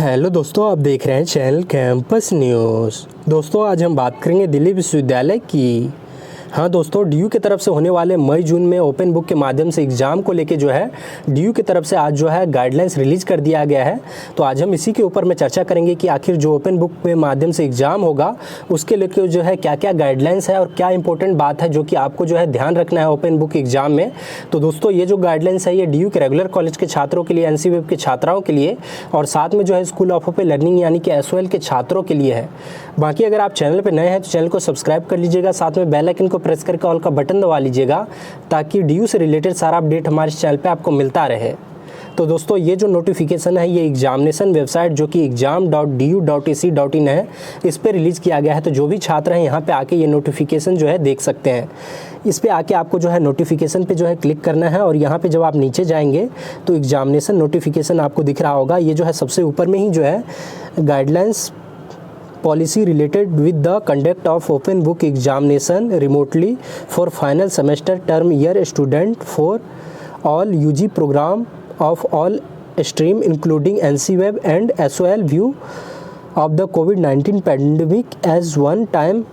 Hello दोस्तों, आप देख रहे हैं चैनल कैंपस न्यूज़। दोस्तों, आज हम बात करेंगे दिल्ली विश्वविद्यालय की। हाँ दोस्तों, डीयू की तरफ से होने वाले मई जून में ओपन बुक के माध्यम से एग्ज़ाम को लेके जो है डीयू की तरफ से आज जो है गाइडलाइंस रिलीज़ कर दिया गया है। तो आज हम इसी के ऊपर में चर्चा करेंगे कि आखिर जो ओपन बुक के माध्यम से एग्ज़ाम होगा उसके लेके जो है क्या क्या गाइडलाइंस है और क्या इंपॉर्टेंट बात है जो कि आपको जो है ध्यान रखना है ओपन बुक एग्ज़ाम में। तो दोस्तों, ये जो गाइडलाइंस है ये डीयू के रेगुलर कॉलेज के छात्रों के लिए, एनसीवेब के छात्राओं के लिए और साथ में जो है स्कूल ऑफ ओपन लर्निंग यानी कि एसओएल के छात्रों के लिए है। बाकी अगर आप चैनल पर नए हैं तो चैनल को सब्सक्राइब कर लीजिएगा, साथ में बेल आइकन को प्रेस करके ऑल का बटन दबा लीजिएगा ताकि डीयू से रिलेटेड सारा अपडेट हमारे चैनल पे आपको मिलता रहे। तो दोस्तों, ये जो नोटिफिकेशन है ये एग्जामिनेशन वेबसाइट जो कि exam.du.ac.in है, इस पर रिलीज़ किया गया है। तो जो भी छात्र हैं यहाँ पे आके ये नोटिफिकेशन जो है देख सकते हैं। इस पे आके आपको जो है नोटिफिकेशन पे जो है क्लिक करना है और यहाँ पे जब आप नीचे जाएंगे तो एग्जामिनेशन नोटिफिकेशन आपको दिख रहा होगा। ये जो है सबसे ऊपर में ही जो है guidelines policy related with the conduct of open book examination remotely for final semester term year student for all UG programme of all stream including NCWEB and SOL view of the कोविड-19 pandemic as one time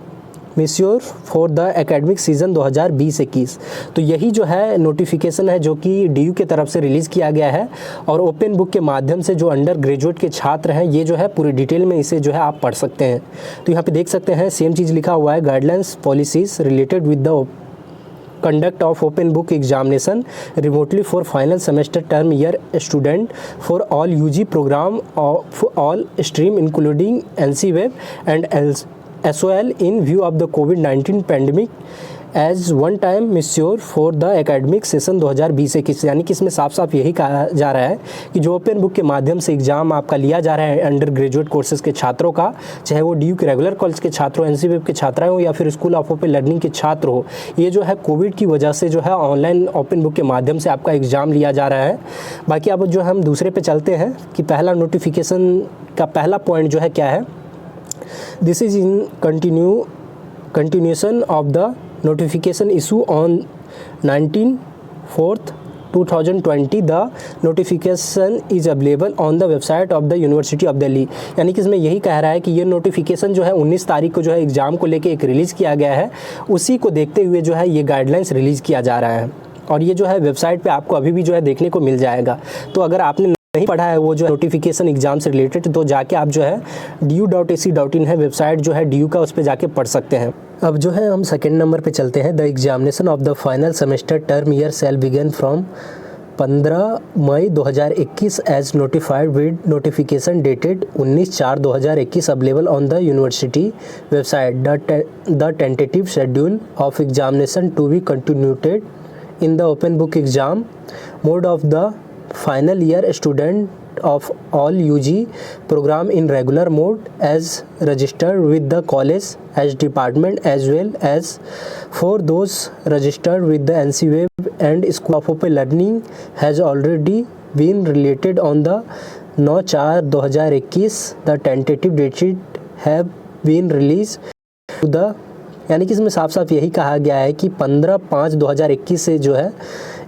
measure for the academic season 2020-21। तो यही जो है notification है जो कि DU के तरफ से रिलीज़ किया गया है और ओपन बुक के माध्यम से जो अंडर ग्रेजुएट के छात्र हैं ये जो है पूरी डिटेल में इसे जो है आप पढ़ सकते हैं। तो यहाँ पे देख सकते हैं सेम चीज़ लिखा हुआ है, guidelines policies related with the conduct of open book examination remotely for final semester term year student for all UG program of all stream including NCWeb and SOL in view of the COVID-19 pandemic as one time measure for the academic session 2020-21। यानी कि इसमें साफ साफ यही कहा जा रहा है कि जो ओपन बुक के माध्यम से एग्ज़ाम आपका लिया जा रहा है अंडर ग्रेजुएट कोर्सेज़ के छात्रों का, चाहे वो डीयू के रेगुलर कॉलेज के छात्र हो, एनसीवेब के छात्राएं हो या फिर स्कूल ऑफ ओपन लर्निंग के छात्र हो, ये जो है कोविड की वजह से जो है ऑनलाइन ओपन बुक के माध्यम से आपका एग्ज़ाम लिया जा रहा है। बाकी अब जो हम दूसरे पे चलते हैं कि पहला नोटिफिकेशन का पहला पॉइंट जो है क्या है। This is in continuation of the notification issue on 19/4/2020. The notification is available on the website of the University of Delhi। यानी कि इसमें यही कह रहा है कि ये नोटिफिकेशन जो है 19 तारीख को जो है एग्ज़ाम को लेके एक रिलीज़ किया गया है, उसी को देखते हुए जो है ये गाइडलाइंस रिलीज़ किया जा रहा है और ये जो है वेबसाइट पे आपको अभी भी जो है देखने को मिल जाएगा। तो अगर आपने नहीं पढ़ा है वो जो है नोटिफिकेशन एग्जाम से रिलेटेड, तो जाके आप जो है du.ac.in है वेबसाइट जो है डीयू का, उस पर जाके पढ़ सकते हैं। अब जो है हम सेकंड नंबर पे चलते हैं। The examination of the final semester term year shall begin from 15 May 2021 as notified with notification dated 19/4/2021 available on the university website. The tentative schedule of examination to be continued in the open book exam mode of the final year student of all UG program in regular mode as registered with the college as department as well as for those registered with the NCWeb and School of Open Learning has already been related on the 9/4/2021। The tentative date sheet have been released to the, यानी कि इसमें साफ साफ यही कहा गया है कि 15/5/2021 से जो है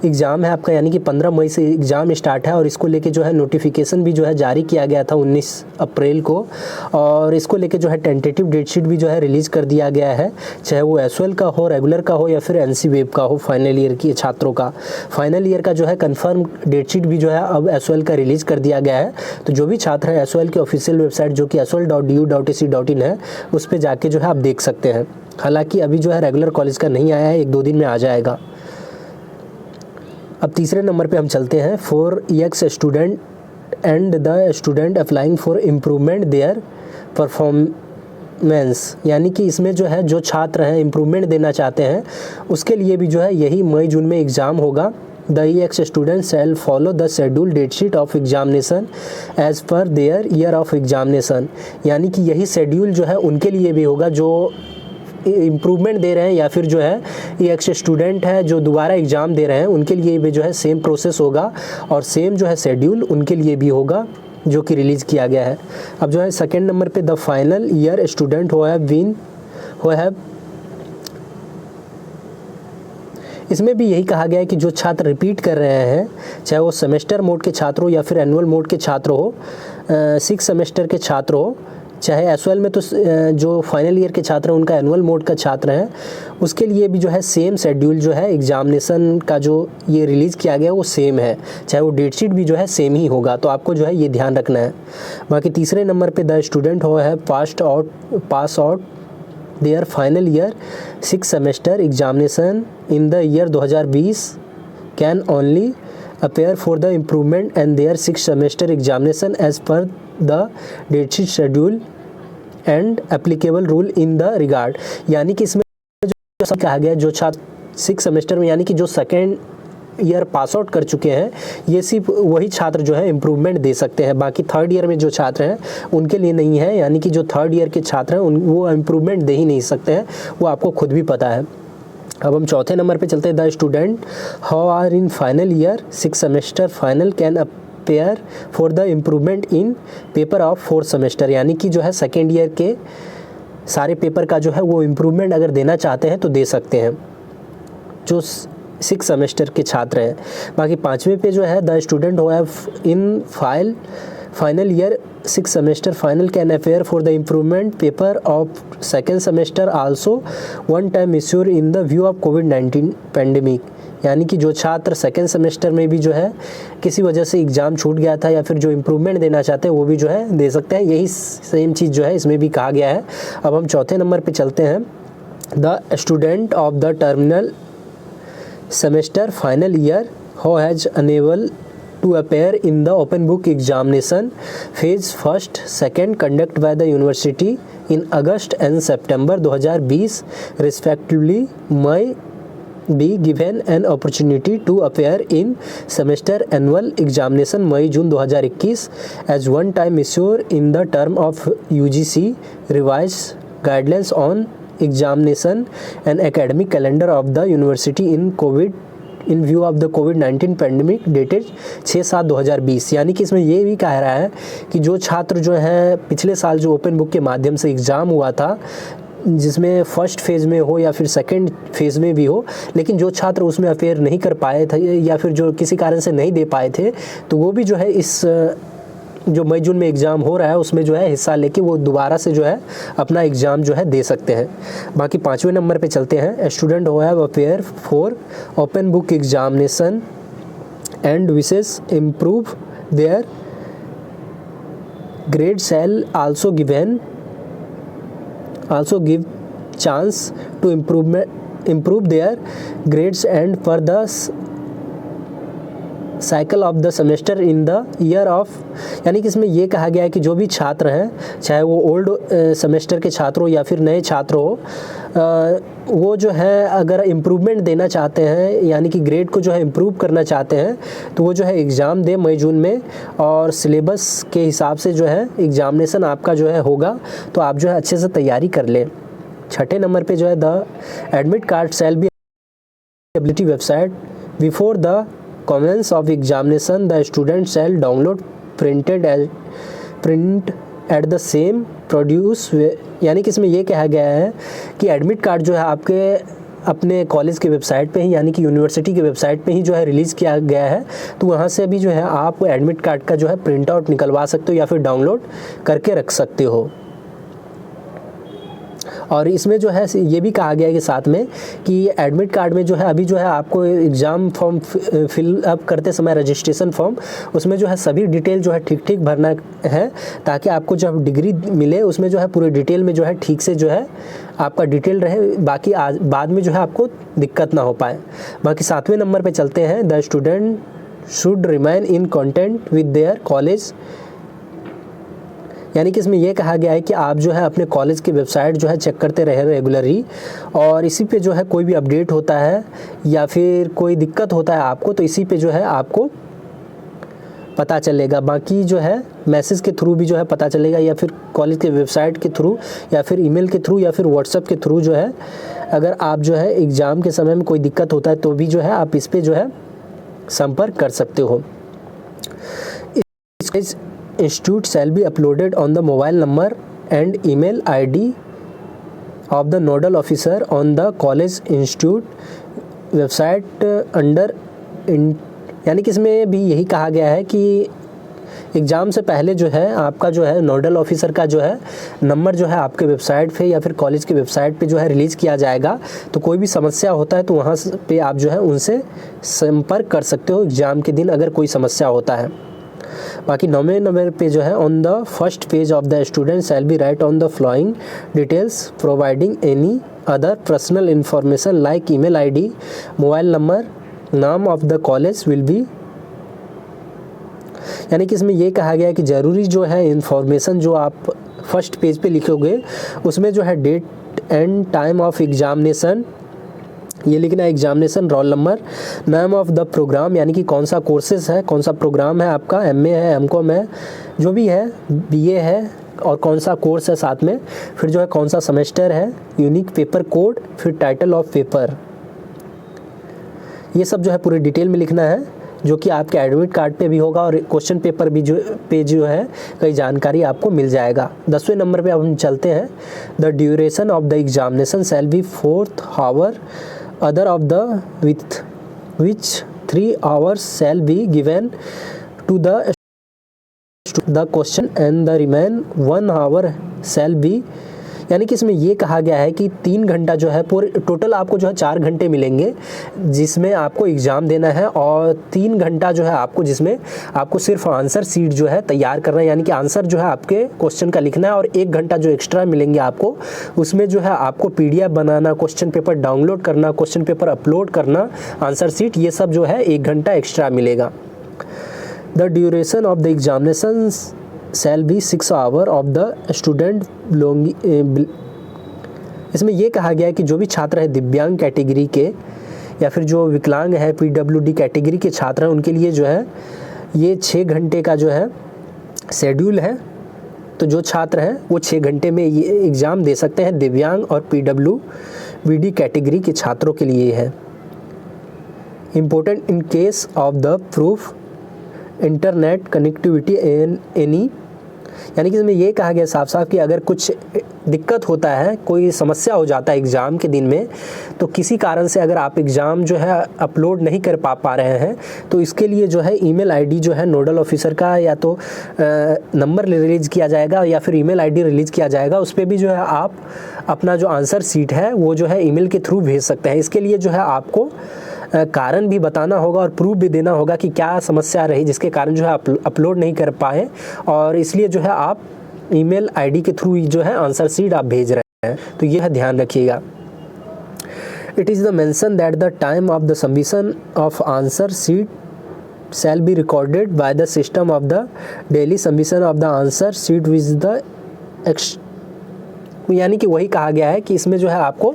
एग्ज़ाम है आपका, यानी कि 15 मई से एग्ज़ाम स्टार्ट है और इसको लेके जो है नोटिफिकेशन भी जो है जारी किया गया था 19 अप्रैल को और इसको लेके जो है टेंटेटिव डेट शीट भी जो है रिलीज़ कर दिया गया है, चाहे वो एसओएल का हो, रेगुलर का हो या फिर एनसीवेब का हो। फाइनल ईयर के छात्रों का फाइनल ईयर का जो है कंफर्म डेट शीट भी जो है अब एसओएल का रिलीज़ कर दिया गया है। तो जो भी छात्र हैं एसओएल की ऑफिशियल वेबसाइट जो कि sol.du.ac.in है उस पर जाके जो है आप देख सकते हैं। हालांकि अभी जो है रेगुलर कॉलेज का नहीं आया है, 1-2 दिन में आ जाएगा। अब तीसरे नंबर पे हम चलते हैं। For EX student and the student applying for improvement their performance, यानी कि इसमें जो है जो छात्र हैं इम्प्रूवमेंट देना चाहते हैं उसके लिए भी जो है यही मई जून में एग्ज़ाम होगा। The EX student shall follow the schedule date sheet of examination as per their year of examination, यानी कि यही शेड्यूल जो है उनके लिए भी होगा जो इम्प्रूवमेंट दे रहे हैं या फिर जो है EX स्टूडेंट है जो दोबारा एग्ज़ाम दे रहे हैं उनके लिए भी जो है सेम प्रोसेस होगा और सेम जो है शेड्यूल उनके लिए भी होगा जो कि रिलीज़ किया गया है। अब जो है सेकंड नंबर पे the final year student who have इसमें भी यही कहा गया है कि जो छात्र रिपीट कर रहे हैं, चाहे वो सेमेस्टर मोड के छात्र हो या फिर एनुअल मोड के छात्र हो, सिक्स सेमेस्टर के छात्र हो, चाहे एसओएल में तो जो फाइनल ईयर के छात्र हैं उनका एनुअल मोड का छात्र हैं, उसके लिए भी जो है सेम शेड्यूल जो है एग्जामिनेशन का जो ये रिलीज़ किया गया वो सेम है, चाहे वो डेट शीट भी जो है सेम ही होगा, तो आपको जो है ये ध्यान रखना है। बाकी तीसरे नंबर पे द स्टूडेंट हो है pass out there final year six semester examination in the year 2020 can only appear for the improvement and their sixth semester examination as per the datasheet schedule and applicable rule in the regard। यानी कि इसमें जो कहा गया जो छात्र six semester में यानी कि जो सेकेंड ईयर पास आउट कर चुके हैं ये सिर्फ वही छात्र जो है इम्प्रूवमेंट दे सकते हैं, बाकी थर्ड ईयर में जो छात्र हैं उनके लिए नहीं है। यानी कि जो थर्ड ईयर के छात्र हैं वो इम्प्रूवमेंट दे ही नहीं सकते हैं, वो आपको खुद भी पता है। अब हम चौथे नंबर पे चलते हैं। The student how are in final year six semester final can appear for the improvement in paper of fourth semester. यानी कि जो है सेकेंड ईयर के सारे पेपर का जो है वो इम्प्रूवमेंट अगर देना चाहते हैं तो दे सकते हैं जो सिक्स सेमेस्टर के छात्र हैं। बाकी पाँचवें पे जो है the student who have in final year six semester final can appear for the improvement paper of second semester also one time ensure in the view of covid pandemic. यानी कि जो छात्र सेकेंड सेमेस्टर में भी जो है किसी वजह से एग्ज़ाम छूट गया था या फिर जो इम्प्रूवमेंट देना चाहते हैं वो भी जो है दे सकते हैं। यही सेम चीज़ जो है इसमें भी कहा गया है। अब हम चौथे नंबर पे चलते हैं। The student of the terminal semester final year who has unable to appear in the open book examination phase first second conducted by the university in August and September 2020 respectively may be given an opportunity to appear in semester annual examination May June 2021 as one time issuer in the term of UGC revised guidelines on examination and academic calendar of the university in view of the covid pandemic dated 6/7/2020। यानी कि इसमें ये भी कह रहा है कि जो छात्र जो है पिछले साल जो ओपन बुक के माध्यम से एग्ज़ाम हुआ था जिसमें फर्स्ट फेज़ में हो या फिर सेकंड फेज़ में भी हो, लेकिन जो छात्र उसमें अपेयर नहीं कर पाए थे या फिर जो किसी कारण से नहीं दे पाए थे तो वो भी जो है इस जो मई जून में एग्ज़ाम हो रहा है उसमें जो है हिस्सा लेके वो दोबारा से जो है अपना एग्ज़ाम जो है दे सकते हैं। बाकी पाँचवें नंबर पे चलते हैं। Student who have appear for open book examination and wishes improve their grade shall also give chance to improve their grades and for the cycle of the semester in the year of. यानी कि इसमें ये कहा गया है कि जो भी छात्र हैं चाहे वो ओल्ड सेमेस्टर के छात्र हो या फिर नए छात्र हो, वो जो है अगर इम्प्रूवमेंट देना चाहते हैं यानी कि ग्रेड को जो है इम्प्रूव करना चाहते हैं तो वो जो है एग्ज़ाम दे मई जून में और सिलेबस के हिसाब से जो है एग्ज़ामिनेशन आपका जो है होगा, तो आप जो है अच्छे से तैयारी कर लें। छठे नंबर पे जो है the admit card shall be ability website before the commence of examination the student shall download print at the same produce। यानी कि इसमें ये कहा गया है कि एडमिट कार्ड जो है आपके अपने कॉलेज के वेबसाइट पे ही यानी कि यूनिवर्सिटी के वेबसाइट पे ही जो है रिलीज़ किया गया है, तो वहाँ से भी जो है आप एडमिट कार्ड का जो है प्रिंट आउट निकलवा सकते हो या फिर डाउनलोड करके रख सकते हो। और इसमें जो है ये भी कहा गया है कि साथ में कि एडमिट कार्ड में जो है अभी जो है आपको एग्ज़ाम फॉर्म फिल अप करते समय रजिस्ट्रेशन फॉर्म उसमें जो है सभी डिटेल जो है ठीक भरना है ताकि आपको जब डिग्री मिले उसमें जो है पूरे डिटेल में जो है ठीक से जो है आपका डिटेल रहे, बाकी बाद में जो है आपको दिक्कत ना हो पाए। बाकी सातवें नंबर पे चलते हैं। The student should remain in content with their college. यानी कि इसमें यह कहा गया है कि आप जो है अपने कॉलेज की वेबसाइट जो है चेक करते रहे रेगुलरली, और इसी पे जो है कोई भी अपडेट होता है या फिर कोई दिक्कत होता है आपको तो इसी पे जो है आपको पता चलेगा। बाकी जो है मैसेज के थ्रू भी जो है पता चलेगा या फिर कॉलेज के वेबसाइट के थ्रू या फिर ईमेल के थ्रू या फिर व्हाट्सएप के थ्रू जो है अगर आप जो है एग्ज़ाम के समय में कोई दिक्कत होता है तो भी जो है आप इस पे जो है संपर्क कर सकते हो। Institute shall be uploaded on the mobile number and email ID of the nodal officer on the college institute website under यानी कि इसमें भी यही कहा गया है कि एग्ज़ाम से पहले जो है आपका जो है नोडल ऑफिसर का जो है नंबर जो है आपके वेबसाइट पे या फिर कॉलेज के वेबसाइट पे जो है रिलीज़ किया जाएगा। तो कोई भी समस्या होता है तो वहाँ पे आप जो है उनसे संपर्क कर सकते हो एग्ज़ाम के दिन अगर कोई समस्या होता है। बाकी 9वें नंबर पे जो है on the first page of the student shall be write on the following details providing any other personal information like email ID, mobile number, नाम of the college will be. यानी कि इसमें ये कहा गया है कि ज़रूरी जो है इन्फॉर्मेशन जो आप फर्स्ट पेज पे लिखोगे उसमें जो है date and time of examination ये लिखना है, एग्जामिनेशन रोल नंबर, नाम ऑफ द प्रोग्राम यानी कि कौन सा कोर्सेज है, कौन सा प्रोग्राम है आपका, एमए है, एमकॉम है, जो भी है, बीए है और कौन सा कोर्स है साथ में, फिर जो है कौन सा सेमेस्टर है, यूनिक पेपर कोड, फिर टाइटल ऑफ पेपर, ये सब जो है पूरी डिटेल में लिखना है जो कि आपके एडमिट कार्ड पे भी होगा और क्वेश्चन पेपर भी जो है कई जानकारी आपको मिल जाएगा। 10वें नंबर पे अब हम चलते हैं। The duration of the examination shall be 4 hour other of the which 3 hours shall be given to the question and the remain 1 hour shall be. यानी कि इसमें ये कहा गया है कि 3 घंटा जो है पूरे टोटल आपको जो है 4 घंटे मिलेंगे जिसमें आपको एग्ज़ाम देना है और 3 घंटा जो है आपको जिसमें आपको सिर्फ आंसर सीट जो है तैयार करना है, यानी कि आंसर जो है आपके क्वेश्चन का लिखना है और 1 घंटा जो एक्स्ट्रा मिलेंगे आपको उसमें जो है आपको पीडीएफ बनाना, क्वेश्चन पेपर डाउनलोड करना, क्वेश्चन पेपर अपलोड करना, आंसर सीट, ये सब जो है 1 घंटा एक्स्ट्रा मिलेगा। The duration of the examination shall B 6 hour of the student belonging. इसमें यह कहा गया है कि जो भी छात्र है दिव्यांग कैटेगरी के या फिर जो विकलांग है पीडब्ल्यूडी कैटेगरी के छात्र हैं उनके लिए जो है ये 6 घंटे का जो है शेड्यूल है। तो जो छात्र हैं वो 6 घंटे में ये एग्ज़ाम दे सकते हैं, दिव्यांग और पीडब्ल्यूडी कैटेगरी के छात्रों के लिए है। Important in case of the proof internet connectivity an any, यानी कि इसमें ये कहा गया साफ साफ कि अगर कुछ दिक्कत होता है, कोई समस्या हो जाता है एग्ज़ाम के दिन में, तो किसी कारण से अगर आप एग्ज़ाम जो है अपलोड नहीं कर पा रहे हैं तो इसके लिए जो है ईमेल आईडी जो है नोडल ऑफिसर का या तो नंबर रिलीज़ किया जाएगा या फिर ईमेल आईडी रिलीज़ किया जाएगा। उस पर भी जो है आप अपना जो आंसर सीट है वो जो है ईमेल के थ्रू भेज सकते हैं। इसके लिए जो है आपको कारण भी बताना होगा और प्रूफ भी देना होगा कि क्या समस्या रही जिसके कारण जो है अपलोड नहीं कर पाए, और इसलिए जो है आप ईमेल आईडी के थ्रू जो है आंसर सीट आप भेज रहे हैं, तो यह ध्यान रखिएगा। It is the mention that the time of the submission of answer sheet shall be recorded by the system of the daily submission of the answer sheet with the यानी कि वही कहा गया है कि इसमें जो है आपको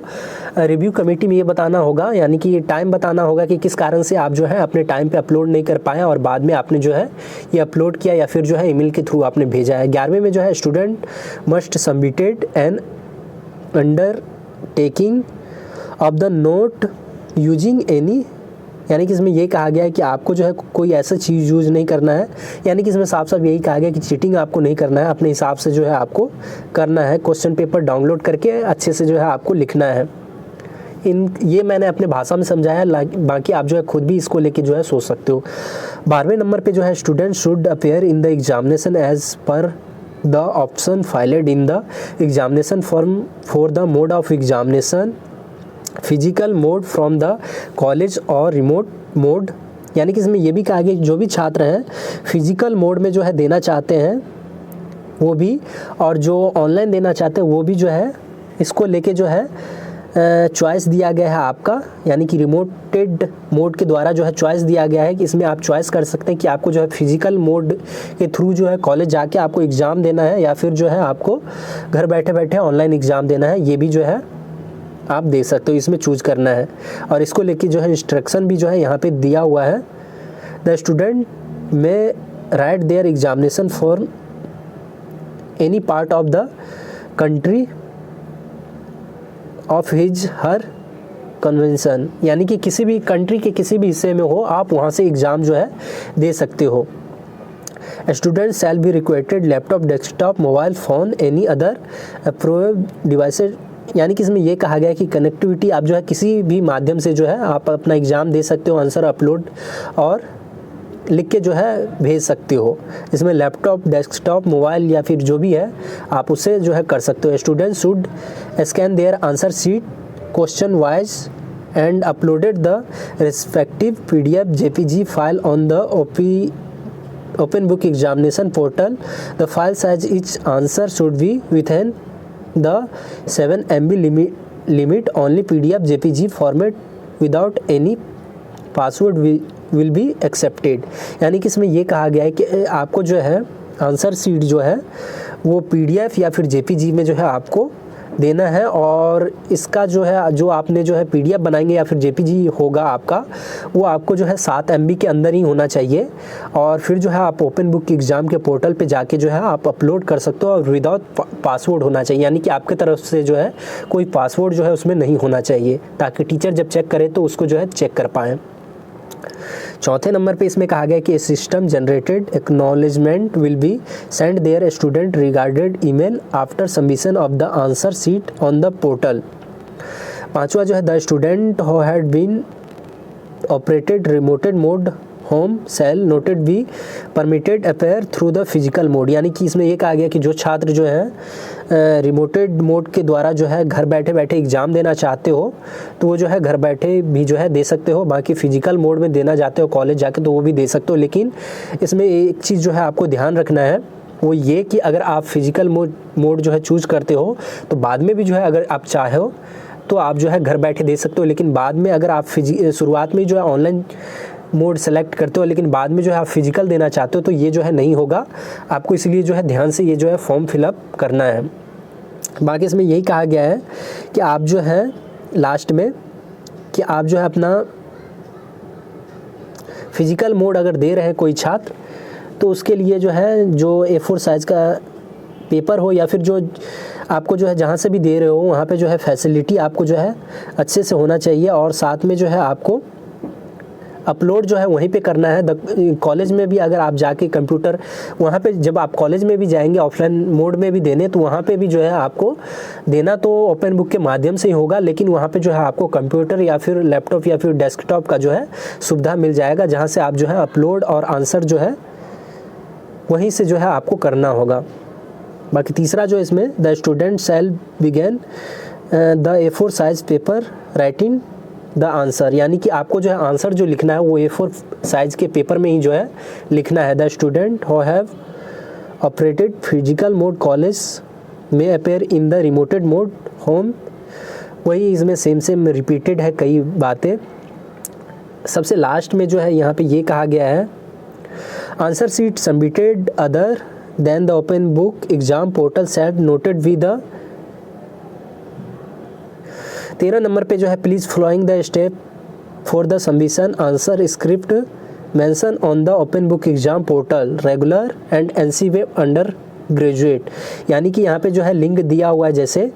रिव्यू कमेटी में ये बताना होगा, यानी कि ये टाइम बताना होगा कि किस कारण से आप जो है अपने टाइम पे अपलोड नहीं कर पाए और बाद में आपने जो है ये अपलोड किया या फिर जो है ईमेल के थ्रू आपने भेजा है। 11वें में जो है student must submitted N undertaking of the note using any, यानी कि इसमें ये कहा गया है कि आपको जो है कोई ऐसा चीज़ यूज़ नहीं करना है, यानी कि इसमें साफ साफ यही कहा गया कि चीटिंग आपको नहीं करना है, अपने हिसाब से जो है आपको करना है, क्वेश्चन पेपर डाउनलोड करके अच्छे से जो है आपको लिखना है। ये मैंने अपने भाषा में समझाया, बाकी आप जो है खुद भी इसको लेके जो है सोच सकते हो। 12वें नंबर पे जो है student should appear in the examination as per the option filed in the examination form for the mode of examination, physical mode from the college और रिमोट मोड, यानी कि इसमें यह भी कहा गया जो भी छात्र हैं फिजिकल मोड में जो है देना चाहते हैं वो भी, और जो ऑनलाइन देना चाहते हैं वो भी जो है इसको लेके जो है चॉइस दिया गया है आपका, यानी कि रिमोटेड मोड के द्वारा जो है चॉइस दिया गया है कि इसमें आप चॉइस कर सकते हैं कि आपको जो है फिजिकल मोड के थ्रू जो है कॉलेज जाके आपको एग्ज़ाम देना है या फिर जो है आपको घर बैठे बैठे ऑनलाइन एग्ज़ाम देना है, ये भी जो है आप दे सकते हो, इसमें चूज करना है। और इसको लेके जो है इंस्ट्रक्शन भी जो है यहाँ पे दिया हुआ है। The student may write their examination for any part of the country of his her convention, यानी कि किसी भी कंट्री के किसी भी हिस्से में हो आप वहाँ से एग्ज़ाम जो है दे सकते हो। Student shall be requested laptop, desktop, mobile phone, any other approved devices, यानी कि इसमें यह कहा गया है कि कनेक्टिविटी आप जो है किसी भी माध्यम से जो है आप अपना एग्ज़ाम दे सकते हो, आंसर अपलोड और लिख के जो है भेज सकते हो। इसमें लैपटॉप, डेस्कटॉप, मोबाइल या फिर जो भी है आप उससे जो है कर सकते हो। Student should scan their answer sheet question wise and uploaded the respective PDF JPG file on the open book examination portal. The file size each answer should be within the 7 MB limit only PDF JPG format without any password will be accepted। यानी कि इसमें ये कहा गया है कि आपको जो है आंसर शीट जो है वो PDF या फिर JPG में जो है आपको देना है, और इसका जो है जो आपने जो है PDF बनाएंगे या फिर JPG होगा आपका, वो आपको जो है 7 MB के अंदर ही होना चाहिए। और फिर जो है आप ओपन बुक एग्ज़ाम के पोर्टल पे जाके जो है आप अपलोड कर सकते हो, और विदाउट पासवर्ड होना चाहिए, यानी कि आपके तरफ से जो है कोई पासवर्ड जो है उसमें नहीं होना चाहिए, ताकि टीचर जब चेक करे तो उसको जो है चेक कर पाएँ। चौथे नंबर पे इसमें कहा गया कि system generated acknowledgement will be send their student regarded email after submission of the answer sheet on the portal. पांचवा जो है the student who had been operated remoted mode home shall noted be permitted appear through the physical mode. यानी कि इसमें ये कहा गया कि जो छात्र जो है रिमोटेड मोड के द्वारा जो है घर बैठे बैठे एग्ज़ाम देना चाहते हो तो वो जो है घर बैठे भी जो है दे सकते हो। बाकी फिजिकल मोड में देना चाहते हो कॉलेज जाके तो वो भी दे सकते हो। लेकिन इसमें एक चीज़ जो है आपको ध्यान रखना है, वो ये कि अगर आप फिजिकल मोड जो है चूज़ करते हो तो बाद में भी जो है अगर आप चाहो तो आप जो है घर बैठे दे सकते हो। लेकिन बाद में अगर आप शुरुआत में जो है ऑनलाइन मोड सेलेक्ट करते हो लेकिन बाद में जो है आप फिजिकल देना चाहते हो तो ये जो है नहीं होगा आपको, इसलिए जो है ध्यान से ये जो है फॉर्म फिलअप करना है। बाकी इसमें यही कहा गया है कि आप जो है लास्ट में कि आप जो है अपना फिजिकल मोड अगर दे रहे हैं कोई छात्र तो उसके लिए जो है जो A4 साइज़ का पेपर हो या फिर जो आपको जो है जहाँ से भी दे रहे हो वहाँ पे जो है फैसिलिटी आपको जो है अच्छे से होना चाहिए, और साथ में जो है आपको अपलोड जो है वहीं पे करना है। कॉलेज में भी अगर आप जाके कंप्यूटर वहाँ पे जब आप कॉलेज में भी जाएंगे ऑफलाइन मोड में भी देने तो वहाँ पे भी जो है आपको देना तो ओपन बुक के माध्यम से ही होगा, लेकिन वहाँ पे जो है आपको कंप्यूटर या फिर लैपटॉप या फिर डेस्कटॉप का जो है सुविधा मिल जाएगा, जहाँ से आप जो है अपलोड और आंसर जो है वहीं से जो है आपको करना होगा। बाकी तीसरा जो इसमें the student shall begin the A4 size paper writing the answer, यानी कि आपको जो है आंसर जो लिखना है वो A4 साइज़ के पेपर में ही जो है लिखना है। The student who have operated physical mode college में appear in the remoted mode home, वही इसमें सेम रिपीटेड है कई बातें। सबसे लास्ट में जो है यहाँ पे ये कहा गया है answer sheet submitted other than the open book exam portal set noted with the 13 number पे जो है please following the step for the submission answer script mention on the open book exam portal regular and NC web under graduate, यानी कि यहाँ पे जो है link दिया हुआ है जैसे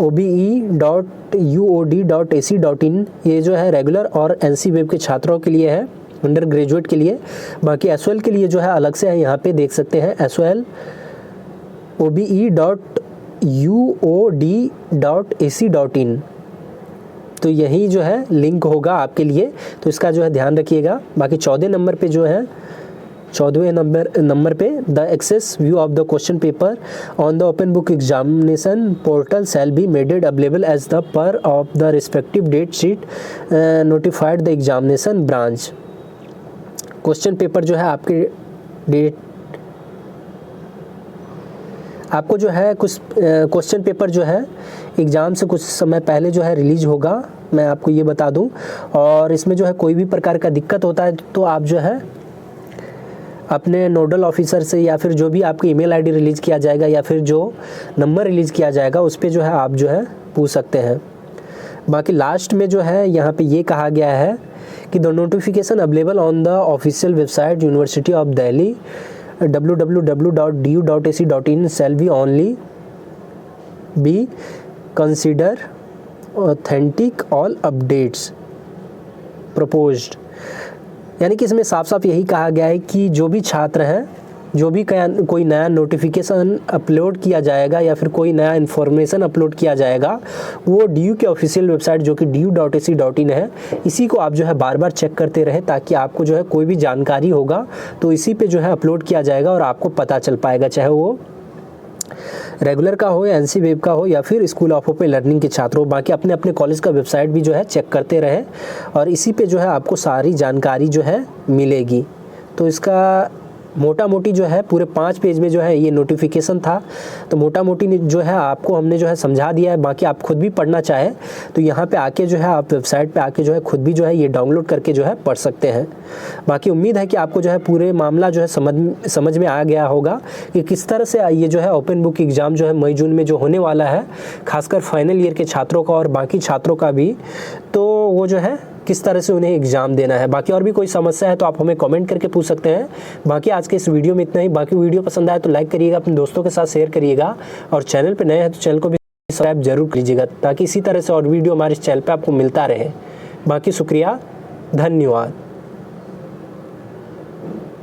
obe.uod.ac.in, ये जो है रेगुलर और NC वेब के छात्रों के लिए है, अंडर ग्रेजुएट के लिए। बाकी SOL के लिए जो है अलग से है, यहाँ पे देख सकते हैं SOL obe.uod.ac.in, तो यही जो है लिंक होगा आपके लिए, तो इसका जो है ध्यान रखिएगा। बाकी 14 नंबर पे जो है 14वें नंबर पे the access view of the question paper on the open book examination portal shall be made available as the per of the respective date sheet notified the examination branch. Question paper जो है आपके date आपको जो है कुछ question paper जो है exam से कुछ समय पहले जो है रिलीज होगा, मैं आपको ये बता दूं। और इसमें जो है कोई भी प्रकार का दिक्कत होता है तो आप जो है अपने नोडल ऑफिसर से या फिर जो भी आपकी ईमेल आईडी रिलीज़ किया जाएगा या फिर जो नंबर रिलीज़ किया जाएगा उस पर जो है आप जो है पूछ सकते हैं। बाकी लास्ट में जो है यहाँ पे ये कहा गया है कि the notification available on the official website university of Delhi www.du.ac.in shall be only be consider authentic all updates proposed, यानी कि इसमें साफ साफ यही कहा गया है कि जो भी छात्र हैं जो भी कोई नया नोटिफिकेशन अपलोड किया जाएगा या फिर कोई नया इन्फॉर्मेशन अपलोड किया जाएगा, वो DU के ऑफिशियल वेबसाइट जो कि du.ac.in है, इसी को आप जो है बार बार चेक करते रहे, ताकि आपको जो है कोई भी जानकारी होगा तो इसी पे जो है अपलोड किया जाएगा और आपको पता चल पाएगा, चाहे वो रेगुलर का हो या NC वेब का हो या फिर स्कूल ऑफ ओपन लर्निंग के छात्र हो। बाकी अपने अपने कॉलेज का वेबसाइट भी जो है चेक करते रहे और इसी पे जो है आपको सारी जानकारी जो है मिलेगी। तो इसका मोटा मोटी जो है पूरे 5 पेज में जो है ये नोटिफिकेशन था, तो मोटा मोटी जो है आपको हमने जो है समझा दिया है। बाकी आप खुद भी पढ़ना चाहे तो यहाँ पे आके जो है आप वेबसाइट पे आके जो है खुद भी जो है ये डाउनलोड करके जो है पढ़ सकते हैं। बाकी उम्मीद है कि आपको जो है पूरे मामला जो है समझ में आ गया होगा कि किस तरह से ये जो है ओपन बुक एग्ज़ाम जो है मई जून में जो होने वाला है, खासकर फाइनल ईयर के छात्रों का और बाकी छात्रों का भी, तो वो जो है किस तरह से उन्हें एग्ज़ाम देना है। बाकी और भी कोई समस्या है तो आप हमें कमेंट करके पूछ सकते हैं। बाकी आज के इस वीडियो में इतना ही। बाकी वीडियो पसंद आए तो लाइक करिएगा, अपने दोस्तों के साथ शेयर करिएगा और चैनल पे नए हैं तो चैनल को भी सब्सक्राइब जरूर कीजिएगा, ताकि इसी तरह से और वीडियो हमारे इस चैनल पे आपको मिलता रहे। बाकी शुक्रिया, धन्यवाद।